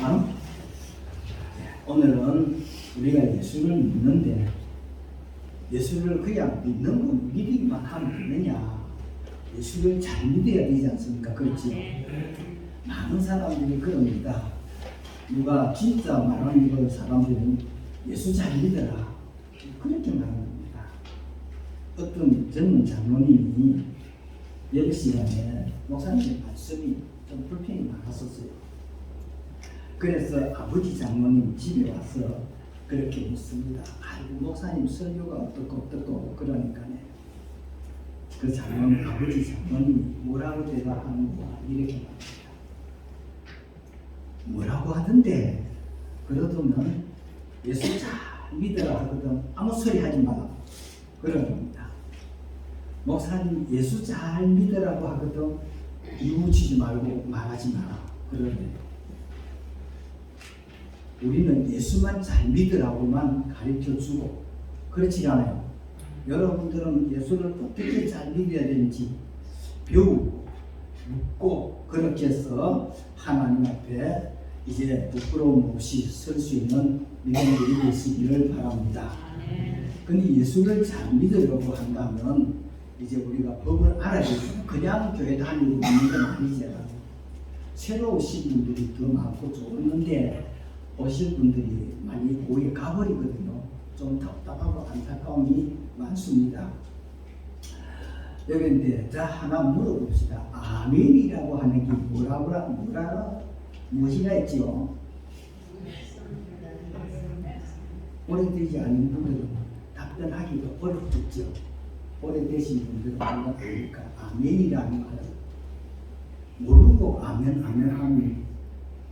참 오늘은 우리가 예수를 믿는데 예수를 그냥 믿는 건 믿기만 하면 되느냐? 예수를 잘 믿어야 되지 않습니까? 그렇죠? 많은 사람들이 그럽니다. 누가 진짜 말하는 걸 사람들은 예수 잘 믿어라 그렇게 말합니다. 어떤 젊은 장로님이 예배 시간에 목사님의 말씀이 좀 불평이 많았었어요. 그래서 아버지 장로님 집에 와서 그렇게 묻습니다. 아이고 목사님 설교가 어떻고 그러니까네. 그 장로님, 아버지 장로님이 뭐라고 대답하는 거야 이렇게 말합니다. 뭐라고 하던데 그러더면 예수 잘 믿으라 하거든 아무 소리 하지 마라 그러랍니다. 목사님 예수 잘 믿으라고 하거든 이웃치지 말고 말하지 마라 그러네요. 우리는 예수만 잘 믿으라고만 가르쳐주고 그렇지 않아요. 여러분들은 예수를 어떻게 잘 믿어야 되는지 배우고 묻고 그렇게 해서 하나님 앞에 이제 부끄러움 없이 설 수 있는 믿음이 되시기를 바랍니다. 근데 예수를 잘 믿으려고 한다면 이제 우리가 법을 알아야 돼요. 그냥 교회 다니고 믿는 건 아니잖아. 새로 오신 분들이 더 많고 좋은데 오실 분들이 많이 오해 가버리거든요. 좀 답답하고 안타까움이 많습니다. 여기인데 자 하나 물어봅시다. 아멘이라고 하는 게 무엇이라 했지요? 오래되지 않은 분들은 답변하기가 어렵겠죠. 오래되신 분들은 뭔가 보니까 아멘이라는 말을 모르고 아멘 하면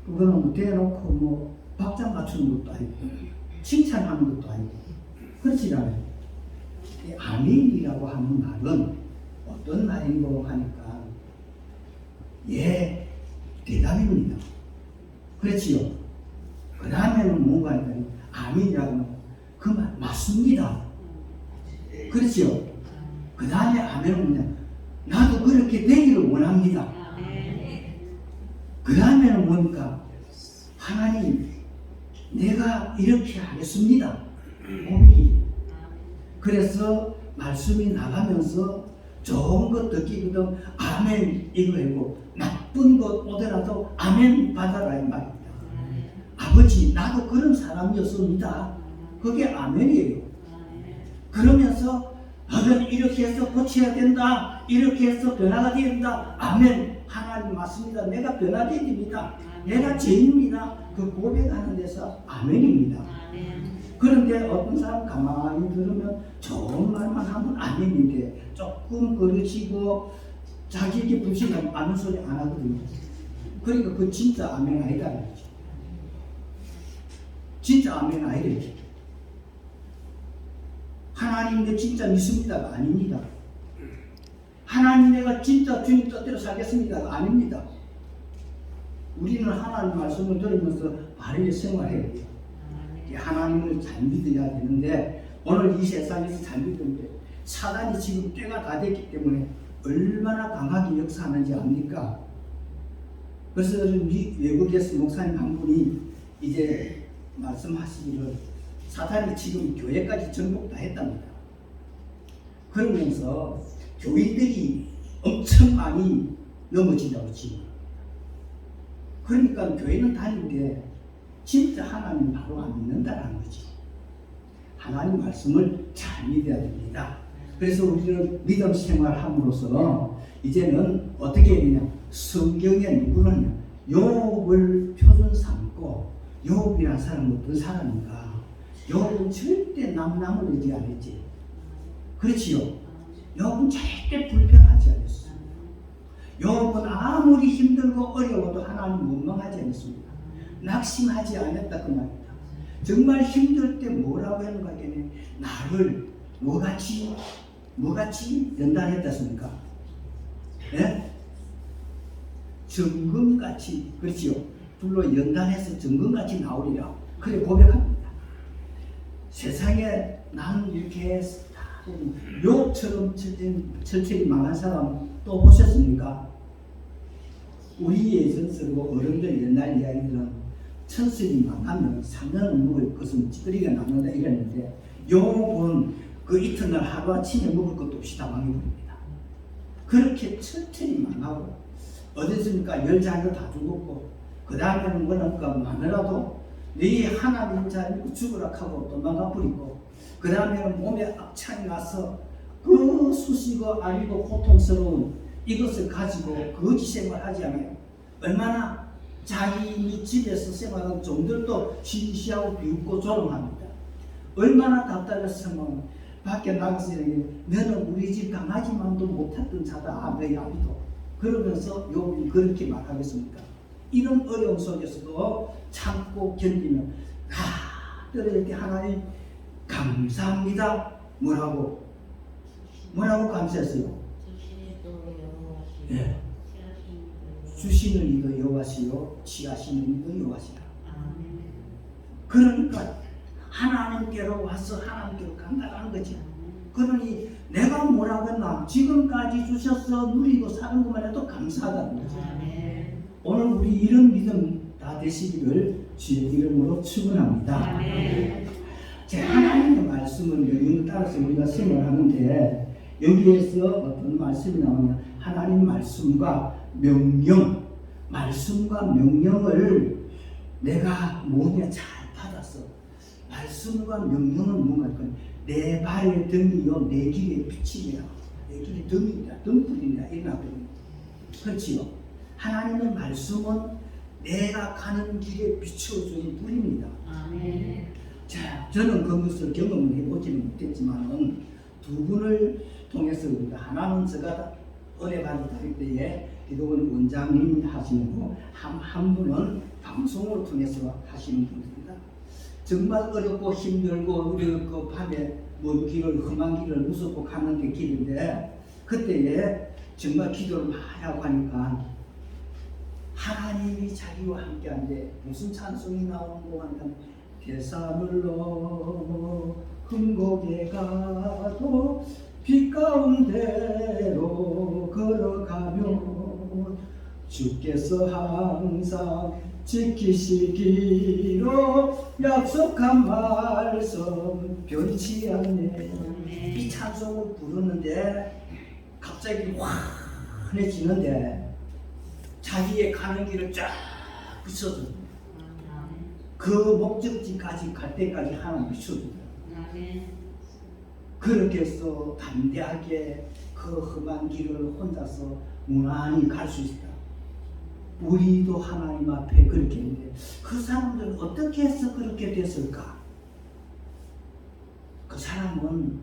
그거는 대놓고 뭐 박자 맞추는 것도 아니고 칭찬하는 것도 아니고 그렇지 않아요. 이 아멘이라고 하는 말은 어떤 말인고 하니까 예 대답입니다. 그렇지요. 그 다음에는 뭔가 하니까 아멘이라고 하면 그 말 맞습니다. 그렇지요. 그 다음에 아멘은 뭐냐 나도 그렇게 되기를 원합니다. 그 다음에는 뭡니까 하나님 내가 이렇게 하겠습니다. 고백이. 그래서 말씀이 나가면서 좋은 것 듣기거든 아멘 이거이고 나쁜 것 오더라도 아멘 받아라 이 말입니다. 아버지 나도 그런 사람이었습니다. 그게 아멘이에요. 그러면서 너는 이렇게 해서 고쳐야 된다. 이렇게 해서 변화가 된다. 아멘. 하나님 맞습니다. 내가 변화되야 됩니다. 내가 죄인입니다. 그 고백하는 데서 아멘입니다. 그런데 어떤 사람 가만히 들으면 좋은 말만 하면 아멘인데 조금 그러시고 자기에게 불신하면 아멘 소리 안 하거든요. 그러니까 그 진짜 아멘 아니다는 거죠. 진짜 아멘 아니래요. 하나님 내 진짜 믿습니다가 아닙니다. 하나님 내가 진짜 주님 뜻대로 살겠습니다가 아닙니다. 우리는 하나님 말씀을 들으면서 바르게 생활해야 돼요. 하나님을 잘 믿어야 되는데 오늘 이 세상에서 잘 믿는데 사단이 지금 때가 다 됐기 때문에 얼마나 강하게 역사하는지 압니까? 그래서 외국에서 목사님 한 분이 이제 말씀하시기를 사탄이 지금 교회까지 정복 다 했답니다. 그러면서 교인들이 엄청 많이 넘어진다고 지금. 그러니까 교회는 다니는데 진짜 하나님 바로 안 믿는다라는 거지. 하나님 말씀을 잘 믿어야 됩니다. 그래서 우리는 믿음 생활함으로써 이제는 어떻게 해야 되냐. 성경에 누구는 욥을 표준 삼고 욥이라는 사람은 어떤 사람인가. 욥은 절대 남을 의지 안 했지. 그렇지요. 욥은 절대 불평하지 않았어요. 욥은 아무리 힘들고 어려워도 하나님 원망하지 않았습니다. 낙심하지 않았다 그 말입니다. 정말 힘들 때 뭐라고 하는가 하겠네. 나를 뭐같이 연단했다습니까? 예? 정금같이 그렇지요. 불로 연단해서 정금같이 나오리라. 그래 고백합니다. 세상에 나는 이렇게 욥처럼 철책이 망한 사람 또 보셨습니까? 우리의 전설과 어른들 옛날 이야기들은 천술이 망하면 3년을 먹을 것은 찌꺼기가 남는다 이랬는데 요번 그 이튿날 하루아침에 먹을 것도 없이 다 망해버립니다. 그렇게 천천히 망하고 어디습니까? 10자녀 다 죽었고 그 다음에는 뭐랄까 마누라도 네 하나님 잘 믿고 죽으라 하고 도망가 버리고 그 다음에는 몸에 악창이 나서 그 수시고 아니고 고통스러운 이것을 가지고 거지 생활하지 않아요. 얼마나 자기 집에서 생활하는 종들도 시시하고 비웃고 조롱합니다. 얼마나 답답했으면 밖에 나가서 너는 우리 집 강아지만도 못했던 자다 너희 아비도 그러면서 욥이 그렇게 말하겠습니까? 이런 어려움 속에서도 참고 견디면 이렇게 하나님 감사합니다. 뭐라고 감사했어요? 예. 주시는 이도 여호와시요 취하시는 이도 여호와시라. 그러니까 하나님께로 와서 하나님께로 간다는 거죠. 그러니 내가 뭐라고 했나 지금까지 주셔서 누리고 사는 것만 해도 감사하다는 거죠. 오늘 우리 이런 믿음 다 되시기를 주의 이름으로 축원합니다. 제 하나님의 말씀은 명령을 따라서 우리가 생활하는데 여기에서 어떤 말씀이 나오냐 하나님 말씀과 명령을 내가 몸에 잘 받았어. 말씀과 명령은 뭔가 내 발의 등이요 내 길의 빛이라. 내 길의 등이라 등불이라 이러거든요. 그렇지요. 하나님의 말씀은 내가 가는 길에 비춰주는 불입니다. 자, 저는 그것을 경험을 해보지는 못했지만 두 분을 통해서 우리가 하나는 제가 은혜받을 때에 기도원 원장님이 하시는 거 한 분은 방송을 통해서 하시는 분입니다. 정말 어렵고 힘들고 어렵고 밤에 먼 길을 험한 길을 무섭고 가는 게 길인데 그때에 정말 기도를 많이 하고 하니까 하나님이 자기와 함께한데 무슨 찬송이 나오는 거 하니까 대산을 넘어 흠곡에 가도 빛 가운데로 걸어가며 주께서 항상 지키시기로 약속한 말씀 변치 않네. 이 찬송을 부르는데 갑자기 환해지는데 자기의 가는 길을 쫙 비춰줍니다. 그 목적지까지 갈 때까지 하나님 비춰줍니다. 그렇게 해서 담대하게 그 험한 길을 혼자서 무난히 갈 수 있다. 우리도 하나님 앞에 그렇게 했는데 그 사람들은 어떻게 해서 그렇게 됐을까? 그 사람은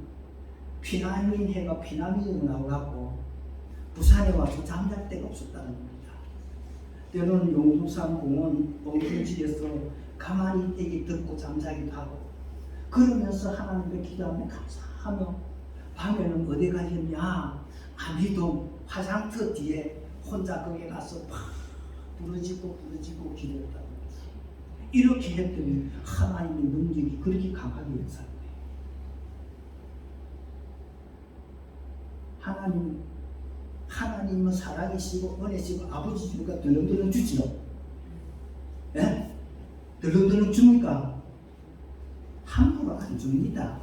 피난민해가 피난민으로 나와갖고 부산에 와서 잠잘 데가 없었다는 겁니다. 때로는 용두산 공원 엉뚱지에서 가만히 얘기 듣고 잠자기도 하고 그러면서 하나님께 기도하며 감사하며 밤에는 어디 가겠냐 아미동 화장터 뒤에 혼자 거기 가서 막 부르짖고 기도했다는 거죠. 이렇게 했더니 하나님의 능력이 그렇게 강하게 역사한 거예요. 하나님은 살아계시고 은혜시고 아버지 주니까 덜렁덜렁 주지요. 예? 덜렁덜렁 줍니까? 함부로 안 줍니다.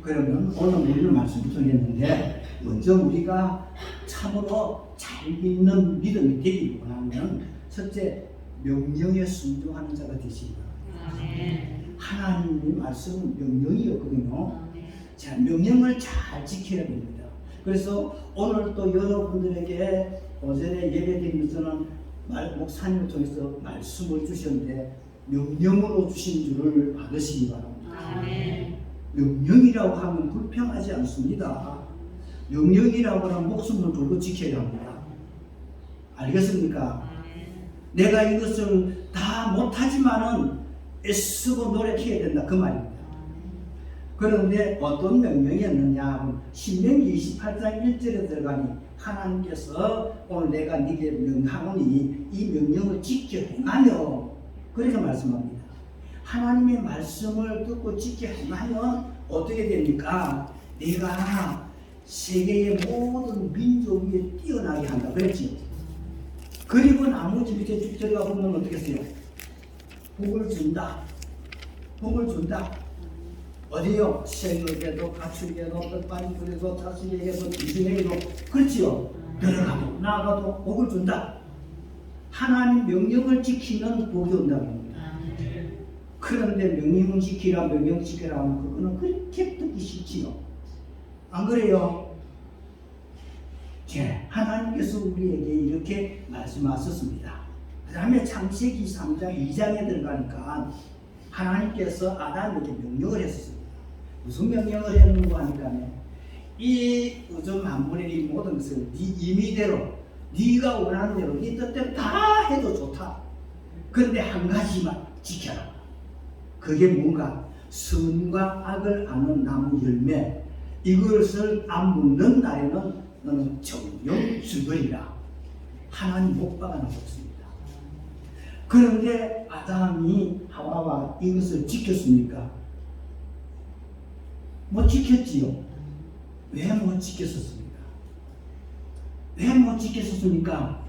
그러면 오늘 우리를 말씀 드렸는데 먼저 우리가 참으로 잘 믿는 믿음이 되기 원하면 첫째 명령에 순종하는 자가 되시기 바랍니다. 하나님의 말씀은 명령이었거든요. 자, 명령을 잘 지켜야 됩니다. 그래서 오늘 또 여러분들에게 오전에 예배드리면서는 목사님을 통해서 말씀을 주셨는데 명령으로 주신 줄을 받으시기 바랍니다. 명령이라고 하면 불평하지 않습니다. 명령이라고 하면 목숨을 걸고 지켜야 합니다. 알겠습니까? 내가 이것을 다 못하지만은 애쓰고 노력해야 된다 그 말입니다. 그런데 어떤 명령이었느냐 하면 신명기 28장 1절에 들어가니 하나님께서 오늘 내가 네게 명하노니 이 명령을 지켜 행하며 그렇게 말씀합니다. 하나님의 말씀을 듣고 지켜 행하면 어떻게 됩니까? 내가 세계의 모든 민족 위에 뛰어나게 한다 그랬지. 그리고 나머지 밑에 쭉 들어가 보면 어떻게 했어요? 복을 준다. 복을 준다. 어디요? 생육에도 가축에도 떡반 불에도 자식에게도 이승에게도 그렇지요. 들어가도 나가도 복을 준다. 하나님 명령을 지키는 복이 온다는 겁니다. 그런데 명령 지키라 하면 그거는 그렇게 듣기 싫지요. 안 그래요? 하나님께서 우리에게 이렇게 말씀하셨습니다. 그 다음에 창세기 3장 2장에 들어가니까 하나님께서 아담에게 명령을 했었습니다. 무슨 명령을 했는가 하니까 이 우주 만물의 이 모든 것을 네 임의대로 네가 원하는 대로 네 뜻대로 다 해도 좋다. 그런데 한 가지만 지켜라. 그게 뭔가 선과 악을 아는 나무 열매, 이것을 안 묻는 날에는 너는 정령 죽으리라. 하나님 못 박아놓았습니다. 그런데 아담이 하와가 이것을 지켰습니까? 못 지켰지요. 왜 못 지켰었습니까? 왜 못 지켰었습니까?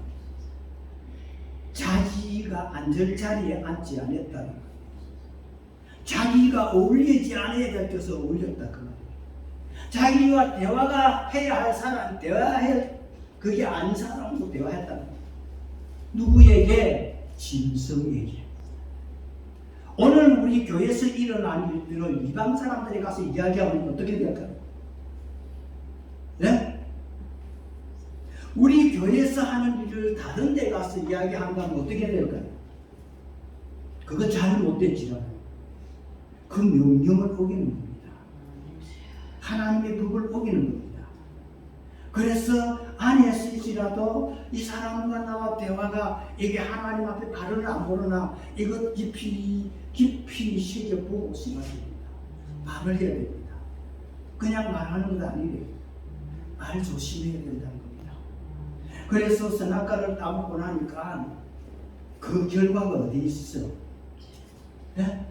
자기가 앉을 자리에 앉지 않았다는 것. 자기가 어울리지 않아야 될 것을 어울렸다 그 말이에요. 자기와 대화가 해야 할 사람, 대화할 그게 아닌 사람도 대화했다는 거예요. 누구에게? 짐승에게. 오늘 우리 교회에서 일어난 일들을 이방 사람들이 가서 이야기하면 어떻게 될까요? 네? 우리 교회에서 하는 일을 다른 데 가서 이야기한다면 어떻게 될까요? 그거 잘못됐지라도 그 명령을 어기는 겁니다. 하나님의 법을 어기는 겁니다. 그래서 안에 있을지라도 이 사람과 나와 대화가 이게 하나님 앞에 바르나 안 바르나 이것 깊이 새겨보고 생각해야 됩니다. 말을 해야 됩니다. 그냥 말하는 것 아니에요. 말 조심해야 된다는 겁니다. 그래서 선악과를 따먹고 나니까 그 결과가 어디 있어? 네?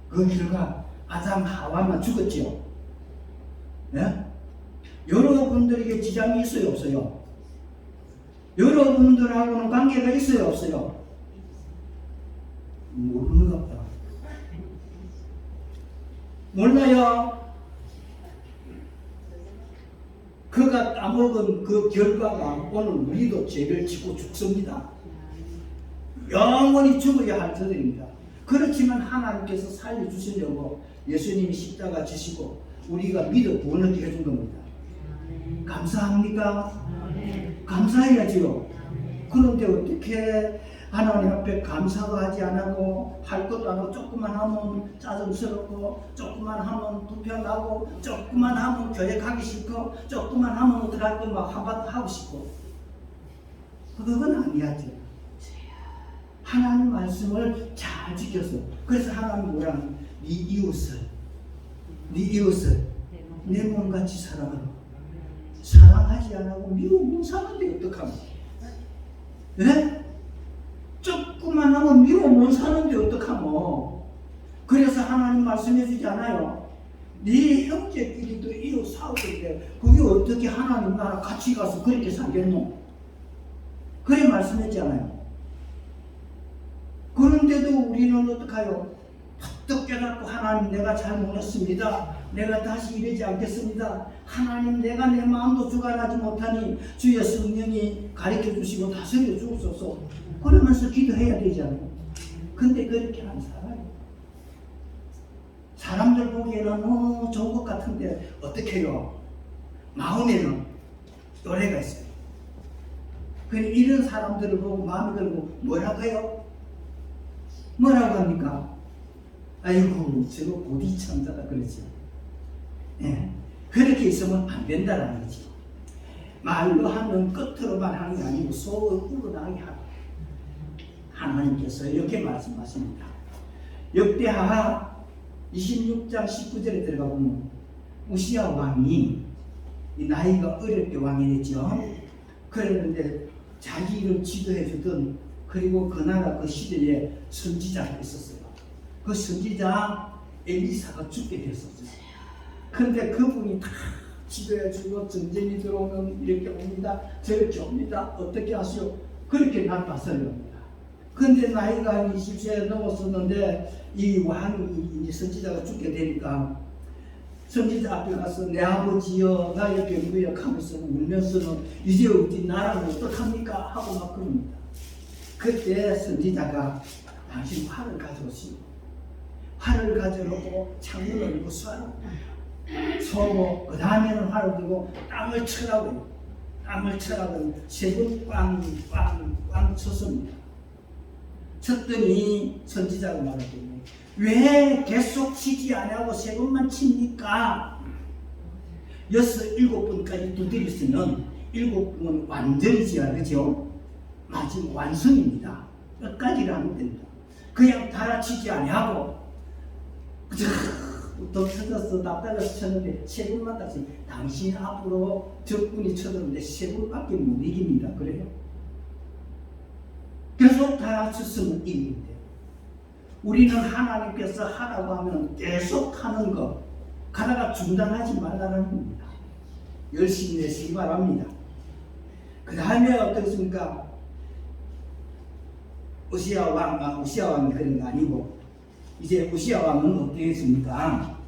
그 결과 아담 하와만 죽었죠. 네? 여러분들에게 지장이 있어요, 없어요? 여러분들하고는 관계가 있어요, 없어요? 모르는 것 같다. 몰라요? 그가 따먹은 그 결과가 오늘 우리도 죄를 짓고 죽습니다. 영원히 죽어야 할 저들입니다. 그렇지만 하나님께서 살려주시려고 예수님이 십자가 지시고 우리가 믿어 구원을 해준 겁니다. 감사합니까? 감사해야지요. 그런데 어떻게 하나님 앞에 감사도 하지 않고 할 것도 안 하고 조금만 하면 짜증스럽고 조금만 하면 불편하고 조금만 하면 교회 가기 싫고 조금만 하면 어떡할 거 막 한바탕 하고 싶고 그건 아니야죠. 하나님 말씀을 잘 지켜서 그래서 하나님 뭐라는 네 이웃을 내 몸같이 사랑하라. 사랑하지 않고 미워 못 사는데 어떡하면? 네? 조금만 하면 미워 못 사는데 어떡하면? 그래서 하나님 말씀해 주지 않아요? 네 형제끼리도 이웃 싸우는데 그게 어떻게 하나님 나라 같이 가서 그렇게 살겠노? 그래 말씀했지 않아요? 그런데도 우리는 어떡해요? 턱 깨닫고 하나님 내가 잘못했습니다. 내가 다시 이러지 않겠습니다. 하나님 내가 내 마음도 주관하지 못하니 주의 성령이 가르쳐 주시고 다스려 주옵소서. 그러면서 기도해야 되잖아요. 근데 그렇게 안 살아요. 사람들 보기에는 좋은 것 같은데 어떻게 해요? 마음에는 노래가 있어요. 그래 이런 사람들을 보고 마음이 들고 뭐라고 해요? 뭐라고 합니까? 아이고 저거 고디천자다 그러죠. 예, 그렇게 있으면 안 된다는 거죠. 말로 하면 끝으로만 하는 게 아니고 속을 우러나게 하고 하나님께서 이렇게 말씀하십니다. 역대하 26장 19절에 들어가 보면 우시야 왕이 나이가 어릴 때 왕이 됐죠. 그랬는데 자기를 지도해 주던 그리고 그 나라 그 시대에 선지자가 있었어요. 그 선지자 엘리사가 죽게 됐었어요. 그런데 그분이 다 지도해주고 전쟁이 들어오면 이렇게 옵니다. 저렇게 옵니다. 어떻게 하시오? 그렇게 난 다스립니다. 근데 나이가 한 20세 넘었었는데 이 왕이 이제 선지자가 죽게 되니까 선지자 앞에 가서 내 아버지여 나의 병부여 하면서 울면서는 이제 우리 나라를 어떡합니까? 하고 막 그럽니다. 그때 선지자가 당신 활을 가져오시오. 활을 가져오고 창문을 열고 쏘고 그 다음에는 활을 들고 땅을 쳐라고요. 땅을 쳐라고 세 번 빵빵빵 쳤습니다. 쳤더니 선지자가 말하더니 왜 계속 치지 않냐고 세 번만 칩니까? 6, 7번까지 두드렸으면 7번은 완전히 지어야 그죠? 마지막 완성입니다. 끝까지를 하면 됩니다. 그냥 달아치지 않냐고 더 쳐져서 답답해서 쳤는데 세 번만 다시 당신 앞으로 적군이 쳐들었는데 세 번밖에 못 이깁니다. 그래요? 계속 달아쳤으면 이기는데 우리는 하나님께서 하라고 하면 계속 하는 거 가다가 중단하지 말라는 겁니다. 열심히 내시기 바랍니다. 그 다음에 어떻습니까? 우시야 왕이 그런 거 아니고 이제 우시야 왕은 어떻게 했습니까?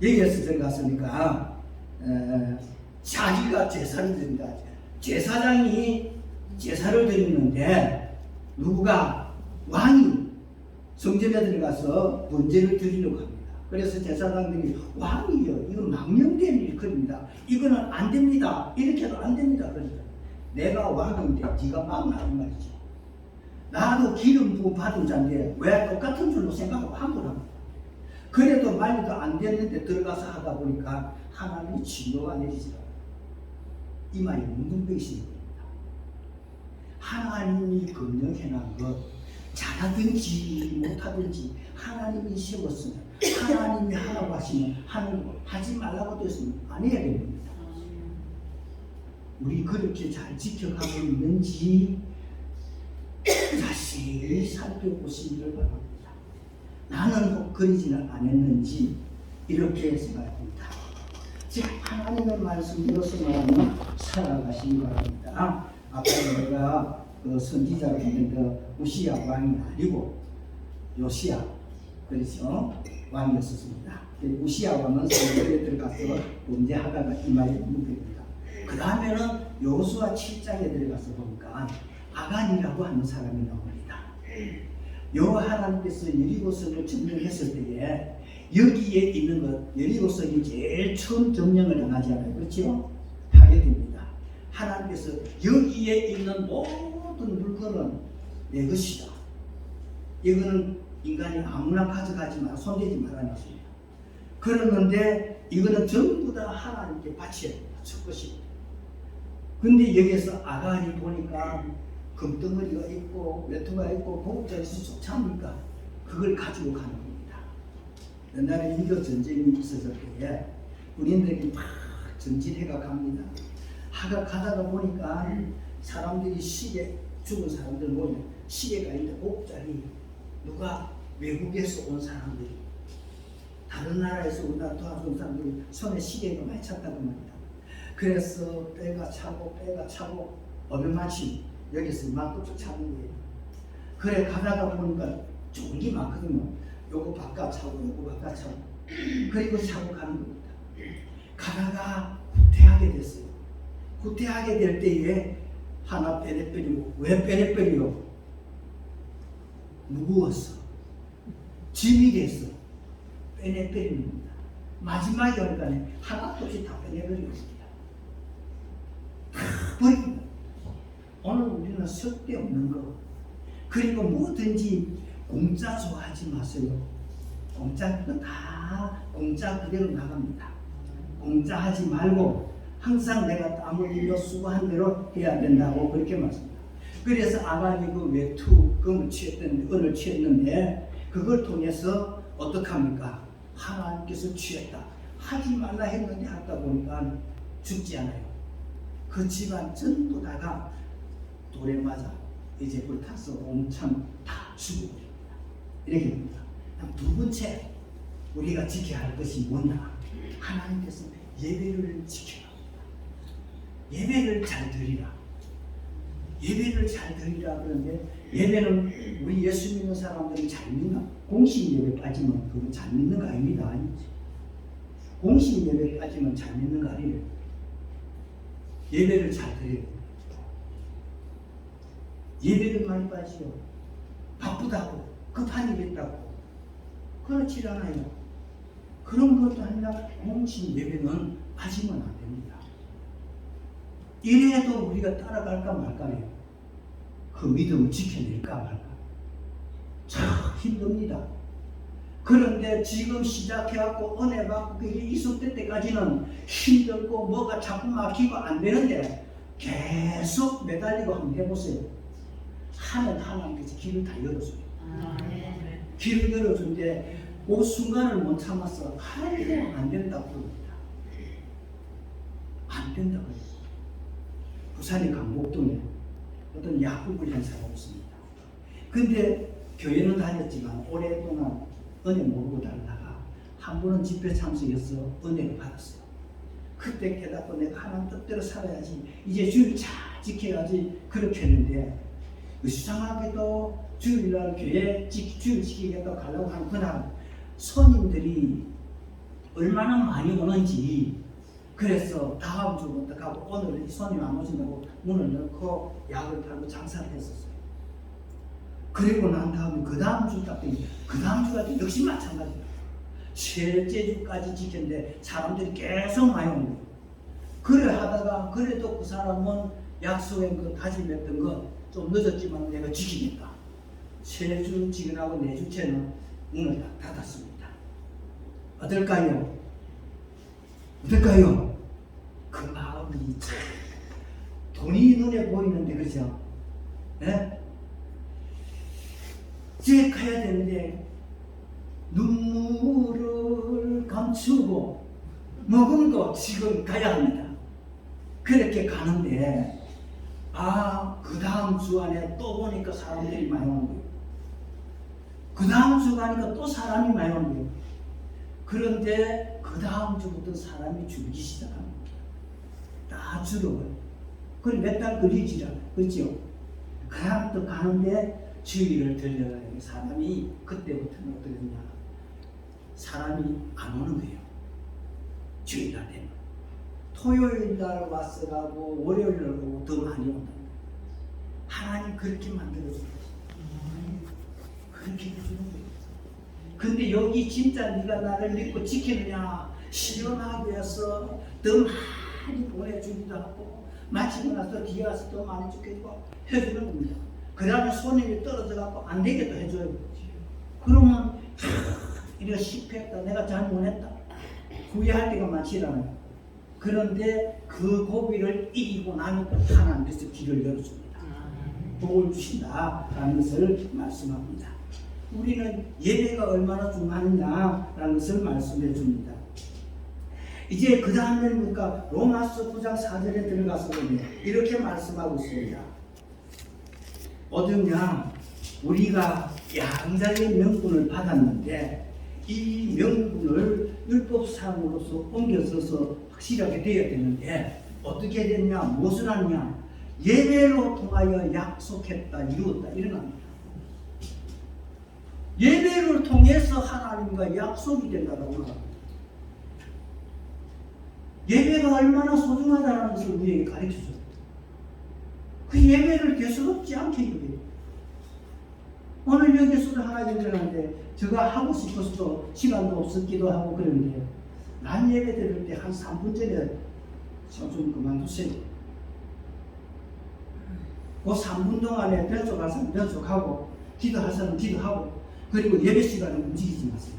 여기에서 들어갔으니까 자기가 제사를 드린다. 제사장이 제사를 드리는데 누구가 왕이 성전에 들어가서 번제를 드리려고 합니다. 그래서 제사장들이 왕이요 이건 망령된 일입니다. 이거는 안 됩니다. 이렇게 해도 안 됩니다. 그러니까 내가 왕인데 네가 막나는 말이지. 나도 기름 부음 받은 자인데 왜 똑같은 줄로 생각하고 함부로 합니다. 그래도 말도 안 됐는데 들어가서 하다 보니까 하나님이 진노가 내리시더라. 이 말이 문둥병이신 겁니다. 하나님이 검령해놓은 것 잘하든지 못하든지 하나님이 세웠으면 하나님이 하라고 하시면 하는 거 하지 말라고 했으면 안 해야 됩니다. 우리 그렇게 잘 지켜가고 있는지 자세히 살펴보시기를 바랍니다. 나는 그러지는 않았는지 이렇게 생각합니다. 즉 하나님의 말씀으로서만 살아가시기 바랍니다. 아까 내가 그 선지자로 했는 그 우시야 왕이 아니고 요시야 그렇죠? 왕이었습니다. 우시야 왕은 성전에 들어가서 범죄하다가 이 말이 문제입니다. 그 다음에는 여호수아 7장에 들어가서 보니까 아간이라고 하는 사람이 나옵니다. 여호와 하나님께서 여리고성을 점령했을 때에 여기에 있는 것 여리고성이 제일 처음 점령을 당하잖아요. 그렇죠? 하게 됩니다. 하나님께서 여기에 있는 모든 물건은 내 것이다. 이거는 인간이 아무나 가져가지 마, 손대지 말아놨습니다. 그러는데 이거는 전부 다 하나님께 바쳐야 됩니다. 첫 것입니다. 근데 여기에서 아간이 보니까 금덩어리가 있고 외투가 있고 보급자가 있어서 좋지 않습니까? 그걸 가지고 가는 겁니다. 옛날에 유교 전쟁이 있었을 때에 군인들이 막 전진해가 갑니다. 하가 가다가 보니까 사람들이 시계 죽은 사람들 보면 시계가 있는데 보급자리 누가 외국에서 온 사람들이 다른 나라에서 우리나라 도와준 사람들이 손에 시계가 많이 찼다고 말입니다. 그래서 빼가 차고 얼마씩 여기서 이만큼 차는 거예요. 그래 가다가 보니까 좋은 게 많거든요. 요거 바깥 차고 요거 바깥 차고 그리고 차고 가는 겁니다. 가다가 후퇴하게 됐어요. 후퇴하게 될 때에 하나 빼내버리고 왜 빼내버리고 무거웠어. 짐이 됐어. 빼내버리는 겁니다. 마지막에 오니까 하나도 없이 다 빼내버리고 있습니다. 다 버립니다. 오늘 우리는 쓸데없는 거 그리고 뭐든지 공짜 좋아하지 마세요. 공짜 다 공짜 그대로 나갑니다. 공짜 하지 말고 항상 내가 땀을 흘려 수고한 대로 해야 된다고 그렇게 말씀합니다. 그래서 아간이 그 외투금을 취했던데 은을 취했는데 그걸 통해서 어떡합니까? 하나님께서 취했다. 하지 말라 했는데 하다 보니까 죽지 않아요. 그 집안 전부 다가 돌에 맞아 이제 불타서 온참 다 죽어버립니다. 이렇게 됩니다. 두 번째 우리가 지켜야 할 것이 뭐냐? 하나님께서 예배를 지켜라. 예배를 잘 드리라. 예배를 잘 드리라 그러는데 예배는 우리 예수 믿는 사람들이 잘 믿나? 공식 예배 빠지면 그거 잘 믿는 거 아닙니다. 아니지. 공식 예배 빠지면 잘 믿는 거 아니에요. 예배를 잘 드려요. 예배를 많이 빠지요. 바쁘다고 급한 일 있다고 그렇지 않아요. 그런 것도 아니라 공식 예배는 빠지면 안 됩니다. 이래도 우리가 따라갈까 말까요? 그 믿음을 지켜낼까 말까? 참 힘듭니다. 그런데 지금 시작해갖고 은혜 받고 그게 이숙될 때까지는 힘들고 뭐가 자꾸 막히고 안 되는데 계속 매달리고 한번 해보세요. 하나님께서 길을 다 열어줘요. 길을 열어주는데 그 순간을 못 참아서 하나님 안 된다고 그럽니다. 안 된다고 해요. 부산의 강북동에 어떤 야구를 한 사람이 있습니다. 근데 교회는 다녔지만 오랫동안 은혜 모르고 다니다가 한 번은 집회 참석해서 은혜를 받았어요. 그때 깨닫고 내가 하나님 뜻대로 살아야지, 이제 주일 잘 지켜야지 그렇게 했는데 수상하게도 주일날 교회 주일 지키겠다고 가려고 하는 그날 손님들이 얼마나 많이 오는지, 그래서 다음 주부터 가고 오늘은 손님 안 오신다고 문을 넣고 약을 팔고 장사를 했었어요. 그리고 난 다음에 그 다음 주 딱 되니 그 다음 주가 역시 마찬가지예요. 셋째 주까지 지켰는데 사람들이 계속 많이 오는 거예요. 그래 하다가 그래도 그 사람은 약속한 거 다짐했던 거 좀 늦었지만 내가 지키겠다. 세 주 지나고 네 주째는 문을 다 닫았습니다. 어떨까요? 어떨까요? 그 마음이 참 돈이 눈에 보이는데 그죠? 예? 이제 가야 되는데 눈물을 감추고 먹은 거 지금 가야 합니다. 그렇게 가는데 그 다음 주 안에 또 보니까 사람들이 많이 오는 거예요. 그 다음 주 가니까 또 사람이 많이 오는 거예요. 그런데 그 다음 주부터 사람이 줄기 시작합니다. 다 줄어버려요. 그걸 몇 달 걸리지 않아요. 그렇죠? 그냥 또 가는데 주의를 들려야 해요. 사람이 그때부터는 어떻게 되냐, 사람이 안 오는 거예요. 주일날 되면 토요일날 와서 가고 월요일날 오고 더 많이 온다. 하나님 그렇게 만들어주는 거예요. 그렇게 해주는 거예요. 근데 여기 진짜 네가 나를 믿고 지키느냐, 실현하기 위해서 더 많이 보내주기도 하고 마치고 나서 뒤에 와서 더 많이 주겠고 해주는 겁니다. 그 다음에 손님이 떨어져갖고 안 되게도 해줘요. 그러면 이거 실패했다, 내가 잘못했다, 후회할 때가 많지라는. 그런데 그 고비를 이기고 나면 또 하나님께서 길을 열어줍니다. 복을 주신다라는 것을 말씀합니다. 우리는 예배가 얼마나 중요하느냐라는 것을 말씀해 줍니다. 이제 그 다음에 보니까 로마서 9장 4절에 들어가서 보면 이렇게 말씀하고 있습니다. 어디냐, 우리가 양자의 명분을 받았는데 이 명분을 율법상으로서 옮겨서서 확실하게 되어야 되는데 어떻게 됐냐, 무엇을 하느냐, 예배로 통하여 약속했다, 이루었다, 이런 예배를 통해서 하나님과 약속이 된다고 합니다. 예배가 얼마나 소중하다는 것을 우리에게 가르쳐줘요. 그 예배를 개수롭지 않게 해요. 오늘 여기서도 하나 얘기하는데 제가 하고 싶어서도 시간도 없었기도 하고 그러는데 난 예배 드릴 때 한 3분 전에 좀 그만두세요. 그 3분 동안에 변속할 사람 변속하고 기도할 사람 기도하고 그리고 예배 시간에 움직이지 마세요.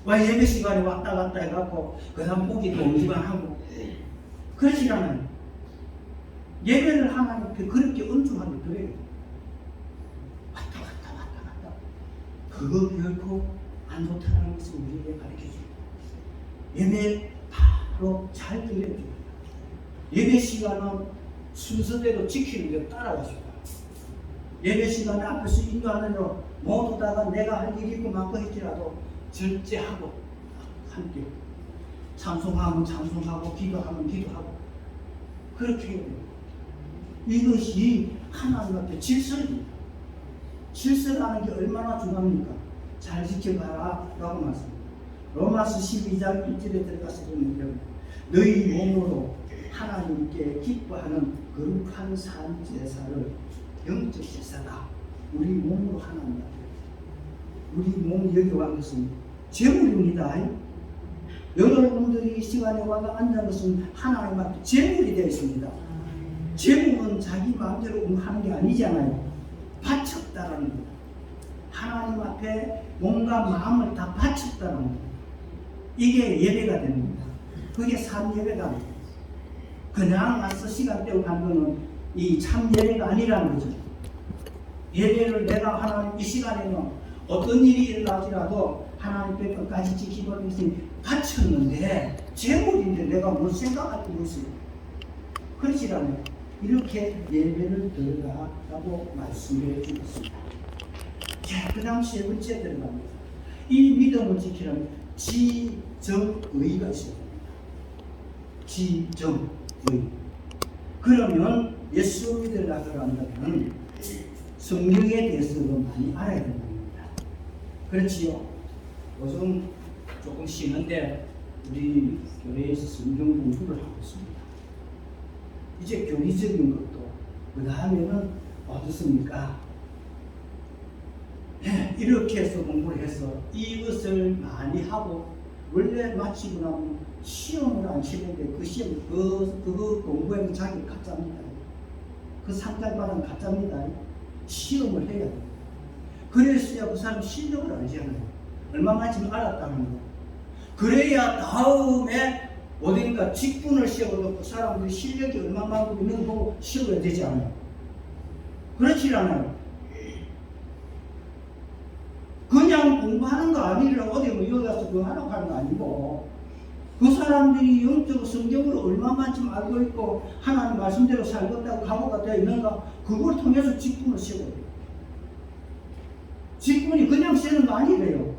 왜 예배 시간에 왔다 갔다 해갖고 그 다음 보기도 오기만 하고 그렇지 않아요. 예배를 하나님께 그렇게 은중하게 드려요. 왔다 갔다 그거 결코 안 좋다는 것을 우리에게 가르쳐줍니다. 예배 바로 잘 드려야 됩니다. 예배 시간은 순서대로 지키는 게 따라와줍니다. 예배 시간에 앞에서 인도하는 대로 모두 다가 내가 할 일이 있고 많고 했지라도 절제하고 함께 찬송하면 찬송하고 기도하면 기도하고 그렇게 해야 돼요. 이것이 하나님 앞에 질서입니다. 질서라는 게 얼마나 중요합니까? 잘 지켜가라 라고 말씀합니다. 로마서 12장 1절에 들어가서 보면 너희 몸으로 하나님께 기뻐하는 거룩한 산 제사를 영적 제사다. 우리 몸으로 하나님 앞에 우리 몸이 여기 와 것은 제물입니다. 여러분들이 이 시간에 와서 앉은 것은 하나님 앞에 제물이 되어 있습니다. 제물은 자기 마음대로 하는 게 아니잖아요. 바쳤다라는 겁니다. 하나님 앞에 몸과 마음을 다 바쳤다는 겁니다. 이게 예배가 됩니다. 그게 참 예배가 됩니다. 그냥 와서 시간 때우고 하는 거는 이 참 예배가 아니라는 거죠. 예배를 내가 하나님 이 시간에는 어떤 일이 일어나더라도 하나님께 끝까지 지키고 바쳤는데 제물인데 내가 뭘 생각할 게 있어요. 그렇지 않아요. 이렇게 예배를 드리라고 말씀해 주셨습니다. 자, 그 다음 세 번째 들어갑니다. 이 믿음을 지키려면 지정의가 있어야 됩니다. 지정의. 그러면 예수 믿으려고 한다면 성경에 대해서도 많이 알아야 된다는 겁니다. 그렇지요? 요즘 조금 쉬는데 우리 교회에서 성경 공부를 하고 있습니다. 이제 교리적인 것도 그 다음에는 어떻습니까? 네, 이렇게 해서 공부를 해서 이것을 많이 하고 원래 마치고 나면 시험을 안 치는데 그 시험 그 공부에는 자기 가짜입니다. 그 상달 받은 가짜입니다. 시험을 해야 돼요. 그래서야 그 사람 실력을 알잖아요. 얼마만큼 알았다는 거. 그래야 다음에 어딘가 직분을 세워도 그 사람들이 실력이 얼마만큼 있는 거 보고 세워야 되지 않아요? 그렇지 않아요? 그냥 공부하는 거 아니라 어디 뭐 여기 가서 그거 하라고 하는 거 아니고 그 사람들이 영적 성경으로 얼마만큼 알고 있고 하나님 말씀대로 살겠다고 각오가 되어 있는가 그걸 통해서 직분을 세워야 돼요. 직분이 그냥 세는 거 아니래요.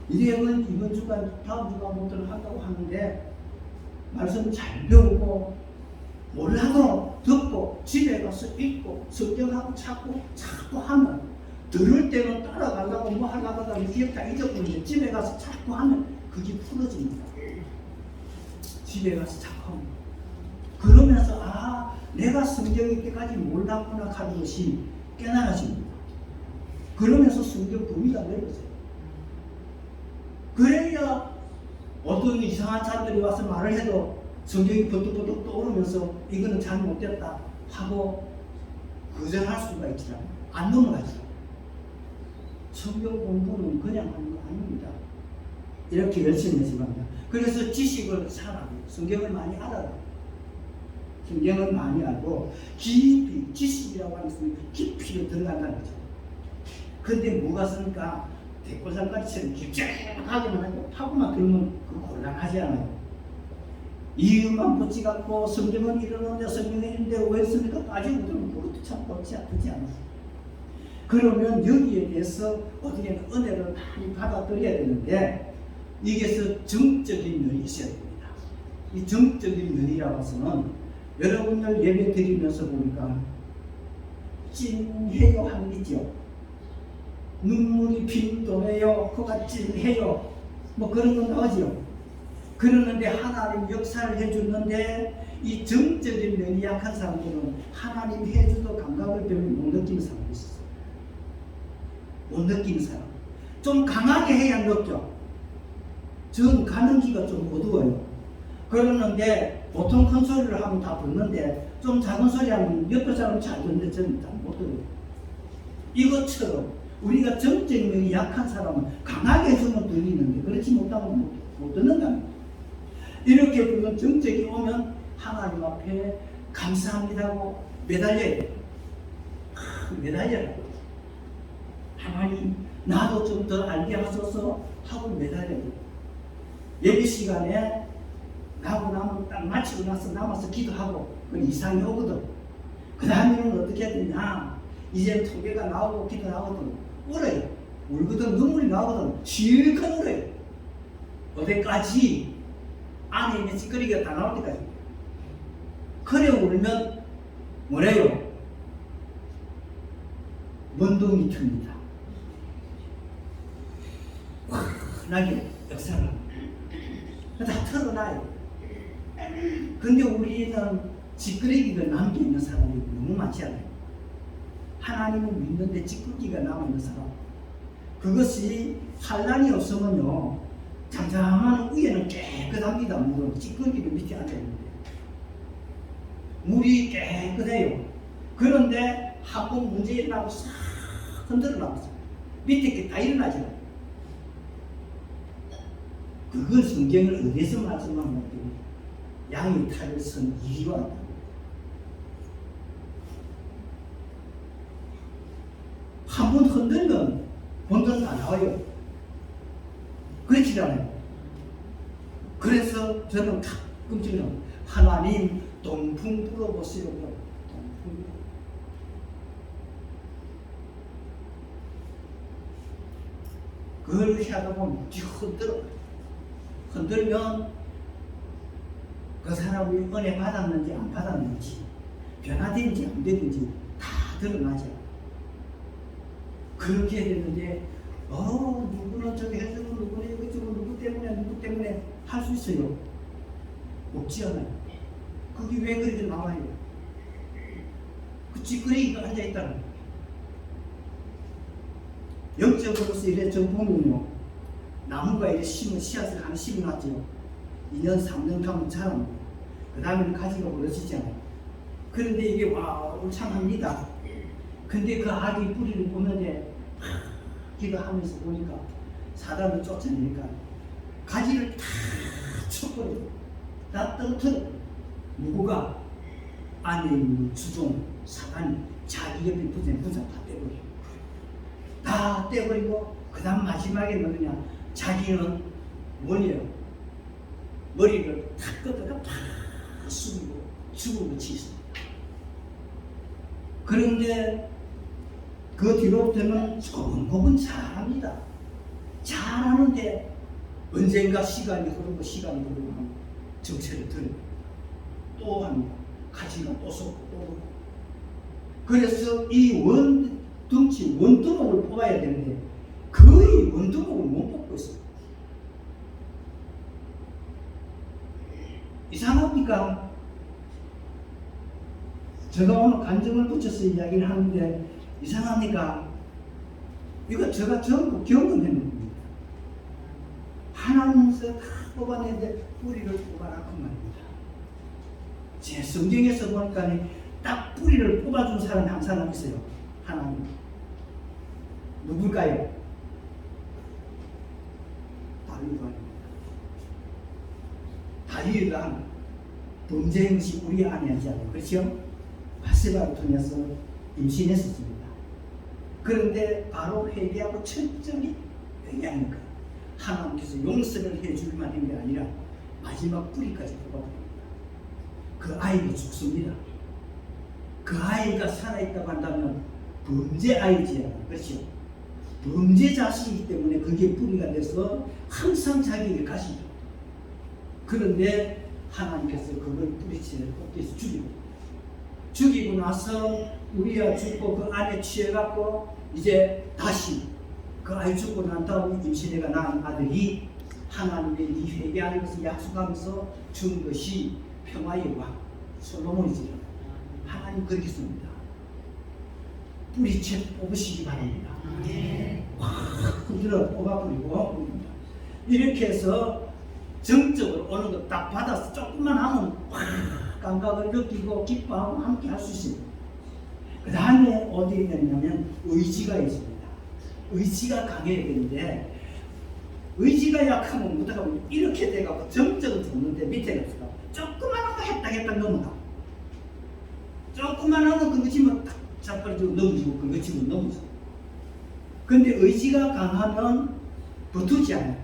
이대은 이번 주간 다음 주간부터는 한다고 하는데 말씀 잘 배우고 몰라도 듣고 집에 가서 읽고 성경하고 자꾸 하면 들을 때는 따라가려고 뭐 하려고 하면 기억 다 잊어버리는데 집에 가서 자꾸 하면 그게 풀어집니다. 집에 가서 자꾸 하면 그러면서 아 내가 성경 이때까지 몰랐구나 하는 것이 깨달아집니다. 그러면서 성경 범위가 넓어져요. 그래야 어떤 이상한 사람들이 와서 말을 해도 성경이 버뜩버뜩 떠오르면서 이거는 잘못됐다 하고 거절할 수가 있지 않아요. 안 넘어가죠. 성경 공부는 그냥 하는 거 아닙니다. 이렇게 열심히 해서 합니다. 그래서 지식을 사라고 성경을 많이 알아라. 성경을 많이 알고 깊이 지식이라고 하는 것은 깊이로 들어간다는 거죠. 근데 뭐가 쓰니까 대포산까지처럼 깊숙하게만 하고 파고만 들으면 그 곤란하지 않아요. 이유만 붙이갖고 성경은 이러는데 성경은 이런데 왜 했습니까? 따지고 들으면 그것도 참 옳지 않았어요. 그러면 여기에 대해서 어떻게든 은혜를 많이 받아들여야 되는데 이게서 정적인 면이 있어야 됩니다. 이 정적인 면이라고 해서는 여러분들 예배 드리면서 보니까 찐해요 하는 게 있죠. 눈물이 빈 도네요. 코가 찐해요. 뭐 그런 거 나오죠. 그러는데 하나님 역사를 해주는데 이 정적인 면이 약한 사람들은 하나님 해주도 감각을 별로 못 느끼는 사람이 있어요. 못 느끼는 사람. 좀 강하게 해야 느껴. 전 가는 기가 좀 어두워요. 그러는데 보통 큰 소리를 하면 다 듣는데 좀 작은 소리 하면 옆에 사람은 잘 듣는데 저는 잘 못 들어요. 이것처럼 우리가 정적인 면이 약한 사람은 강하게 해주면 들리는데 그렇지 못하면 못 듣는다는 거예요. 이렇게 그런 정적이 오면 하나님 앞에 감사합니다고 매달려야 돼요. 매달려라. 하나님 나도 좀 더 알게 하소서 하고 매달려야 돼요. 예배 시간에 나하고 나면 딱 마치고 나서 남아서 기도하고 이상이 오거든. 그 다음에는 어떻게 해야 되냐. 이제 토개가 나오고 기도하거든. 울어요. 울거든. 눈물이 나오거든. 실컷 울어요. 어디까지? 안에 있는 찌꺼기가 다 나올 때까지. 그래 울면 뭐래요? 원동이 틉니다. 환하게 역사를 다 털어놔요. 근데 우리는 찌끄레기가 남겨있는 사람이 너무 많지 않아요? 하나님을 믿는데 찌끄기가 남아있는 사람, 그것이 환난이 없으면요 잠잠한 위에는 깨끗합니다. 물은 찌끄기가 밑에 앉아있는데 물이 깨끗해요. 그런데 한번 문제 일어나고 싹 흔들어 나왔어요. 밑에 게 다 일어나죠. 그걸 성경을 어디서 말씀하면 양이 탈을 선 이리와 한다. 한번 흔들면 본전 다 나와요. 그렇지 않아요? 그래서 저는 가끔씩은 하나님 동풍 불어보시오. 동풍. 그걸 하다 보면 흔들면 그 사람이 은혜 받았는지 안 받았는지, 변화된지 안 되는지 다 드러나죠. 그렇게 되는데 누구는 저기 해주고 누구는 여기 주고 누구 때문에 할 수 있어요? 없지 않아요. 그게 왜 그렇게 나와요? 그 찌끄레기가 앉아있다는 거예요. 영적으로서 이래 저 보면요, 나무가 이래 씨앗을 하나 심어놨죠. 2년 3년 가면 자랍니다. 그 다음에는 가지가 벌어지지 않아요. 그런데 이게 울창합니다. 근데 그 아기 뿌리를 보는데 기도하면서 보니까 사람을 쫓아내니까 가지를 다 쳐버려요. 다 떨어뜨려. 누구가? 안에 있는 주종 사단이 자기 옆에 붙은 부자 다 떼버려요. 다 떼버리고 그 다음 마지막에 뭐냐, 자기는 뭐예요? 머리를 탁 꺾어가 팍 숙이고 죽음을 치습니다. 그런데 그 뒤로부터는 조금조금 잘합니다. 잘하는데 언젠가 시간이 흐르고 하면 정체를 드립니다. 또 합니다. 가지가 또 솟고 또 오르고. 그래서 이 원두목을 뽑아야 되는데 거의 원두목을 못 뽑고 있어요. 이상합니까? 제가 오늘 간증을 붙여서 이야기를 하는데 이상합니까? 이거 제가 전부 경험했는 겁니다. 하나님께서 다 뽑아내는데 뿌리를 뽑아놨고 말입니다. 제 성경에서 보니까 딱 뿌리를 뽑아준 사람이 한 사람 있어요. 하나님. 누굴까요? 다윗이 아닙니다. 다윗은 범죄 행시 우리 안에 하지 않아요. 그렇죠? 바세바를 통해서 임신했었습니다. 그런데 바로 회개하고 철저히 회개하니까 하나님께서 용서를 해줄만 한 게 아니라 마지막 뿌리까지 뽑아버립니다. 그 아이가 죽습니다. 그 아이가 살아있다고 한다면 범죄 아이지요. 그렇죠? 범죄 자식이기 때문에 그게 뿌리가 돼서 항상 자기를 가시죠. 그런데 하나님께서 그걸 뿌리채를 뽑기해서 죽이고 나서 우리가 죽고 그 안에 취해갖고 이제 다시 그 아이 죽고 난 다음에 임신해가 낳은 아들이 하나님의 이 회개하는 것을 약속하면서 준 것이 평화의 왕 솔로몬이지요. 하나님 그렇게 씁니다. 뿌리채 뽑으시기 바랍니다. 확 흔들어 뽑아버리고 이렇게 해서 정적으로 어느 거 딱 받아서 조금만 하면 확 감각을 느끼고 기뻐하고 함께 할 수 있습니다. 그 다음에 어디에 있냐면 의지가 있습니다. 의지가 강해야 되는데 의지가 약하면 못하고 이렇게 돼가고 정적을 줬는데 밑에 없어가 조금만 하고 했다 넘어가. 조금만 하고 그거치면 딱 자빠지고 넘어지고 그거치면 넘어져. 근데 의지가 강하면 버티지 않아요.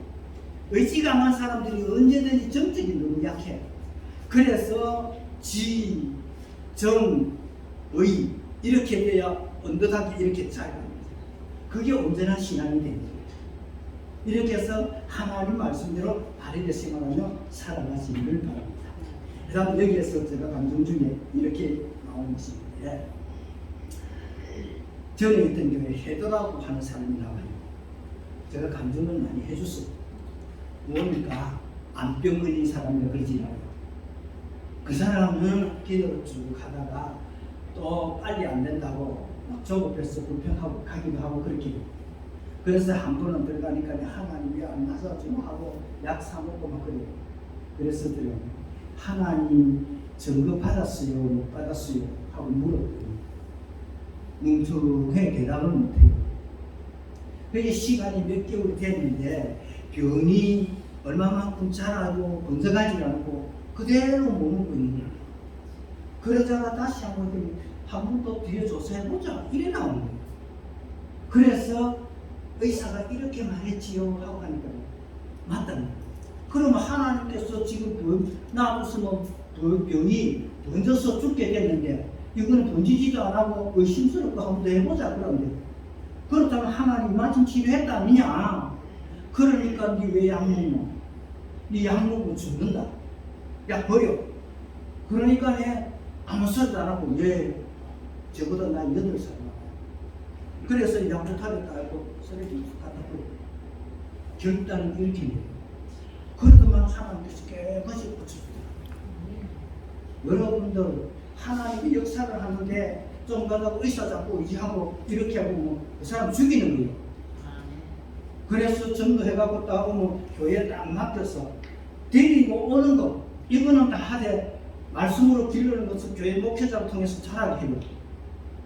의지가 강한 사람들이 언제든지 정적이 너무 약해요. 그래서 지, 정, 의 이렇게 돼야 언덕하게 이렇게 잘 갑니다. 그게 온전한 신앙이 됩니다. 이렇게 해서 하나님 말씀대로 바르게 생활하며 살아가시기를 바랍니다. 그 다음 여기에서 제가 감정 중에 이렇게 나오는 것인데, 전에 있던 교회에 헤더라고 하는 사람이 나와요. 제가 감정을 많이 해줬어요. 뭡니까? 안병 걸린 사람이 그러지 않아요. 그 사람은 기도를 쭉 하다가 또 빨리 안 된다고 막 조급해서 불평하고 가기도 하고 그렇게 해요. 그래서 한 번은 들어가니까 하나님 왜 안 나서 좀 하고 약 사먹고 막 그래요. 그래서 하나님 증거 받았어요? 못 받았어요? 하고 물었더니 뭉툭해 대답을 못해요. 그게 시간이 몇 개월이 됐는데 병이 얼마만큼 자라고 번져가지 않고 그대로 몸을 끄는 거예요. 그러다가 다시 한 번 더 뒤에 조사해보자 이래 나오는 거예요. 그래서 의사가 이렇게 말했지요 하고 하니까 맞다는 거예요. 그러면 하나님께서 지금 놔뒀으면 병이 번져서 죽게 됐는데 이거는 번지지도 안 하고 의심스럽고 한 번 더 해보자 그러는데, 그렇다면 하나님 마침 치료했다 아니냐. 그러니까 니 왜 약 먹노? 니 약 먹으면 죽는다. 약 버려. 그러니까 아무 소리도 안 하고 왜 저보다 나이 8살 많아요. 그래서 약부터를 따고 쓰레기 갖다 버려. 결단은 이렇게 해요. 그러더만 하나님께서 깨끗이 고쳐주더라고요. 여러분들 하나님이 역사를 하는데 좀 가다가 의사 잡고 의지하고 이렇게 하고 그 사람 죽이는 거예요. 그래서 전도해가고 딱 오면 교회에 딱 맡겨서 데리고 오는 거, 이거는 다 하되 말씀으로 기르는 것은 교회 목회자를 통해서 잘하게 해요.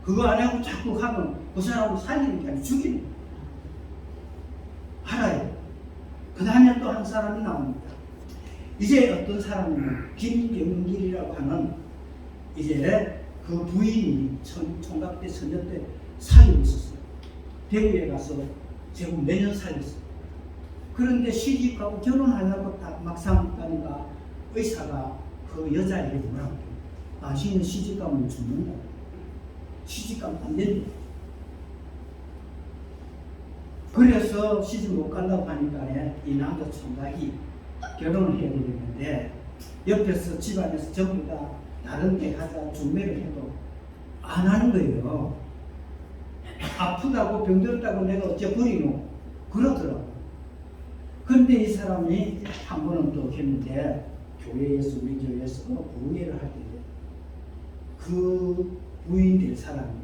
그거 안 하고 자꾸 하면 그 사람을 살리는 게 아니라 죽이는 거예요. 알아요. 그 다음에 또 한 사람이 나옵니다. 이제 어떤 사람이면 김병길이라고 하는 이제 그 부인이 총각 때 처녀 때 살고 있었어요. 대구에 가서 제국 매년 살렸어요. 그런데 시집가고 결혼하려고 딱 막상 가니까 의사가 그 여자에게 뭐라고 해요? 당신은 시집가면 죽는다. 시집가면 안 된다. 그래서 시집 못 가려고 하니까 이 남자 총각이 결혼을 해야 되겠는데 옆에서 집안에서 전부 다 다른 데 가자 중매를 해도 안 하는 거예요. 아프다고 병들었다고 내가 어째 버리노? 그러더라고. 그런데 이 사람이 한 번은 또 했는데 교회에서 우리 교회에서 부흥회를 할 때 그 부인 될 사람이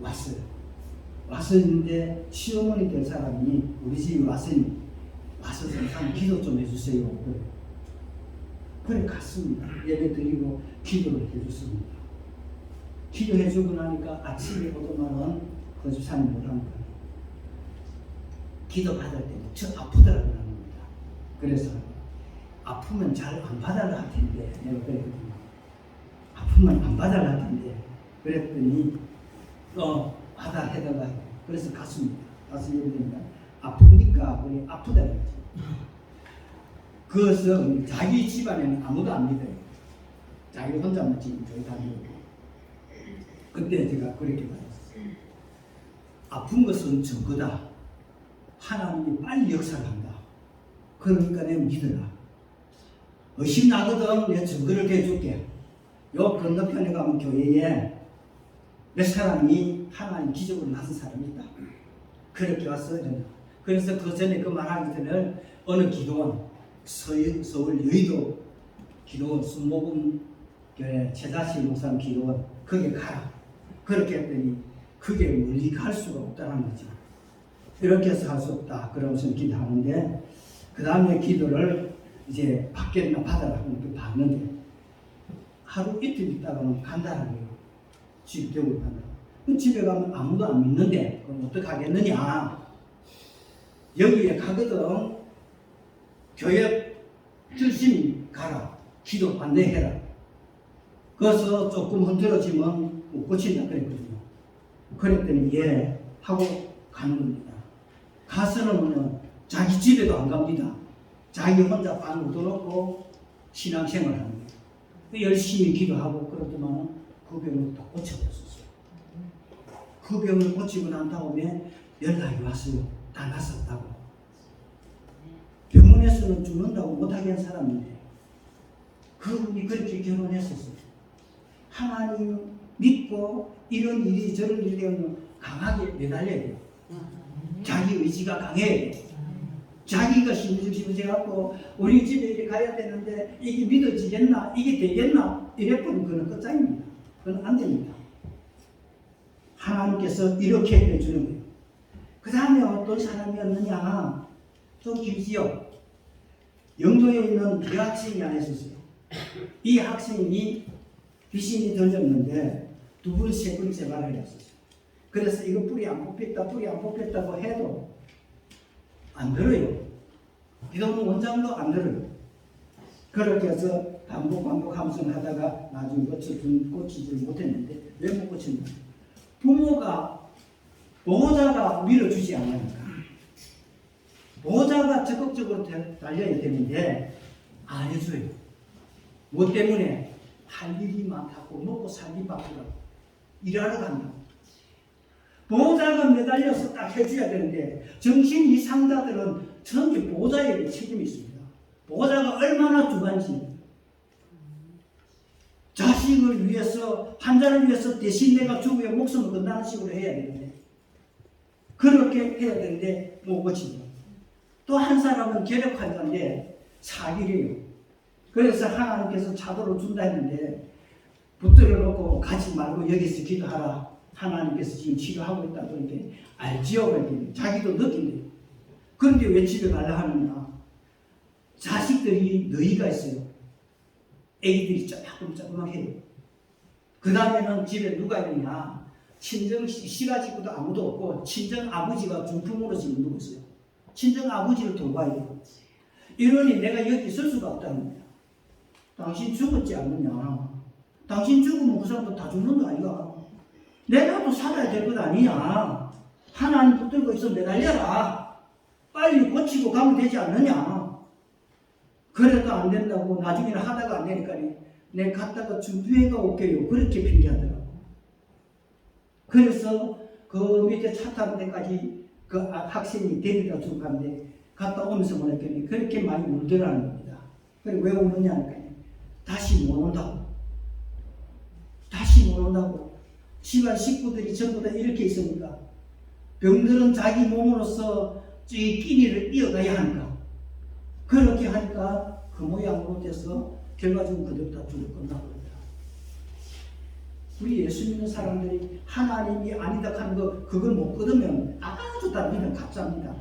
왔어요. 왔었는데 시어머니 될 사람이 우리 집에 왔으니 와서 선생님 기도 좀 해주세요. 그래 갔습니다. 예배 드리고 기도를 해줬습니다. 기도해주고 나니까 아침에 오더만은 그 집사님 뭐랍니까? 기도 받을 때 저 아프더라고 하는 겁니다. 그래서 아프면 잘 안 받아라 할 텐데 내가 그랬거든요. 아프면 안 받아라 할 텐데 그랬더니 받아 해달라. 그래서 갔습니다. 가서 얘기하니까 아프니까 우리 아프다 그랬지. 그것은 자기 집안에는 아무도 안 믿어요. 자기 혼자만 지금 저희 다 믿어요. 그때 제가 그렇게 말했어요. 아픈 것은 증거다. 하나님이 빨리 역사를 한다. 그러니까 내가 믿어라. 의심 나거든 내가 증거를 대줄게. 요 건너편에 가면 교회에 몇 사람이 하나님 기적으로 나선 사람이 있다. 그렇게 왔어요. 그래서 그 전에 그 말하기 전에 어느 기도원 서울 여의도 기도원 순복음 교회 최자실 목사님 기도원 거기에 가라. 그렇게 했더니 그게 멀리 갈 수가 없다는 거죠. 이렇게 해서 할 수 없다. 그러면서 기도하는데 그 다음에 기도를 이제 받겠나 받아라 하면 받는데 하루 이틀 있다가는 간다는 거예요. 집 대우를 간다. 그 집에 가면 아무도 안 믿는데 그럼 어떻게 하겠느냐. 여기에 가거든 교회 열심히 가라. 기도 안내해라. 그래서 조금 흔들어지면 못 고친다 그랬거든요. 그랬더니 예 하고 가는 겁니다. 가서는 자기 집에도 안 갑니다. 자기 혼자 방 얻어놓고 신앙생활을 하는 거예요. 열심히 기도하고 그러더만 그 병을 또 고쳐졌었어요. 그 병을 고치고 난 다음에 연락이 왔어요. 다 났었다고. 결혼해서는 죽는다고 못하게 한 사람인데 그분이 그렇게 결혼했었어요. 하나님 믿고 이런 일이 저런 일이 되면 강하게 매달려야 돼요. 자기 의지가 강해야 돼요. 자기가 시무지해갖고 우리 집에 이렇게 가야 되는데 이게 믿어지겠나? 이게 되겠나? 이래버리면 그건 끝장입니다. 그건 안 됩니다. 하나님께서 이렇게 해주는 거예요. 그 다음에 어떤 사람이었느냐? 좀 길지요. 영도에 있는 대학생이 하나 있었어요. 이 학생이 귀신이 들렸는데 두 번, 세 번째 말을 했었어요. 그래서 이거 뿌리 안 뽑혔다, 뿌리 안 뽑혔다고 해도 안 들어요. 기도는 원장도 안 들어요. 그렇게 해서 반복하면서 하다가 나중에 고치질 못했는데 왜 못 고쳤냐? 부모가 보호자가 밀어주지 않으니까 보호자가 적극적으로 달려야 되는데 안 해줘요. 뭐 때문에? 할 일이 많다고 먹고 살기 바쁘다고 일하러 간다고. 보호자가 매달려서 딱 해줘야 되는데 정신 이상자들은 전부 보호자에게 책임이 있습니다. 보호자가 얼마나 중요한지 자식을 위해서 환자를 위해서 대신 내가 주부의 목숨을 건다는 식으로 해야 되는데 그렇게 해야 되는데 못 고치죠. 또 한 사람은 계력환자인데 사기래요. 그래서 하나님께서 차도를 준다 했는데 붙들어 놓고 가지 말고 여기서 기도하라. 하나님께서 지금 치료하고 있다 그러니까 알지요. 그러니까 자기도 느낀대요. 그런데 왜 집에 가려 하느냐? 자식들이 너희가 있어요. 애기들이 조금 해요. 그 다음에는 집에 누가 있느냐? 친정 시가지고도 아무도 없고 친정 아버지가 중풍으로 지금 누구 있어요. 친정 아버지를 돌봐야 돼요. 이러니 내가 여기 있을 수가 없다는 거야. 당신 죽었지 않느냐? 당신 죽으면 그 사람도 다 죽는 거 아니야? 내가도 살아야 될 것 아니냐? 하나님 붙들고 있어 매달려라. 빨리 고치고 가면 되지 않느냐? 그래도 안 된다고 나중에는 하다가 안 되니까 내 갔다가 준비해가 올게요. 그렇게 핑계하더라고. 그래서 그 밑에 차 타는 데까지 그 학생이 데리다 줄 건데 갔다 오면서 뭐랬더니 그렇게 많이 울더라는 겁니다. 그래 왜 우느냐 하니까 다시 못 온다고. 다시 못 온다고. 집안 식구들이 전부 다 이렇게 있으니까 병들은 자기 몸으로서 이 끼니를 이어가야 하니까 그렇게 하니까 그 모양으로 돼서 결과적으로 그들 다 죽을 건다고 그러더라. 우리 예수 믿는 사람들이 하나님이 아니다 하는 거 그걸 못 끊으면 아주 다 믿음 가짜입니다.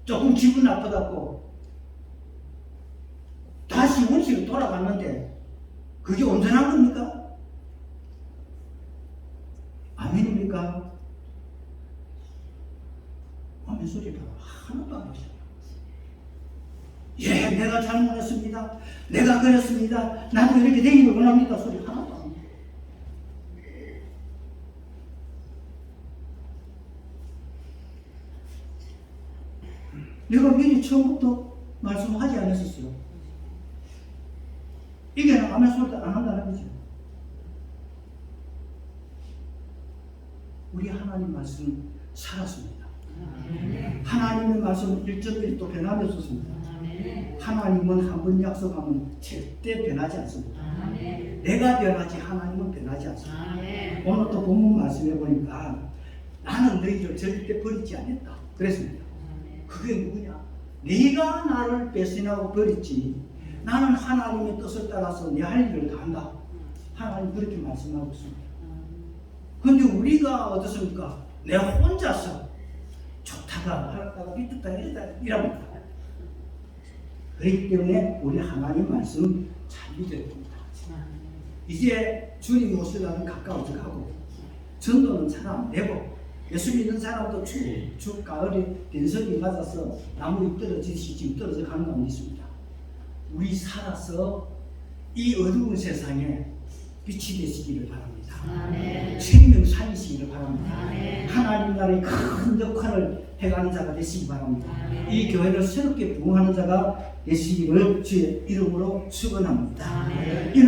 조금 기분 나쁘다고 다시 원시로 돌아갔는데 그게 온전한 겁니까? 아멘입니까? 아멘 소리 봐라. 하나도 안 하시죠. 예, 내가 잘못했습니다. 내가 그랬습니다. 나도 이렇게 되기를 원합니다. 소리 하나도 안 해요. 내가 미리 처음부터 말씀하지 않았었어요. 이게 아멘 소리도 안 한다는 거죠. 우리 하나님 말씀 살았습니다. 하나님의 말씀은 1.1도 변함이 없었습니다. 하나님은 한 번 약속하면 절대 변하지 않습니다. 내가 변하지 하나님은 변하지 않습니다. 오늘 또 본문 말씀해 보니까 나는 너희를 절대 버리지 않았다 그랬습니다. 그게 누구냐? 네가 나를 배신하고 버렸지 나는 하나님의 뜻을 따라서 내 할 일을 다 한다. 하나님 그렇게 말씀하고 있습니다. 그런데 우리가 어떻습니까? 내 혼자서 좋다가 하다가 비뚝다 이랍니다. 그렇기 때문에 우리 하나님 말씀 잘 믿어야 됩니다. 이제 주님 오시려면 가까워져 가고 전도는 잘 안 되고 예수 믿는 사람도 주 가을에 된성이 맞아서 나무 잎 떨어지듯이 지금 떨어져 가는 건 있습니다. 우리 살아서 이 어두운 세상에 빛이 되시기를 바랍니다. 생명 살리시기를 바랍니다. 하나님 나라의 큰 역할을 해가는 자가 되시기 바랍니다. 이 교회를 새롭게 부흥하는 자가 되시기를 주의 이름으로 축원합니다.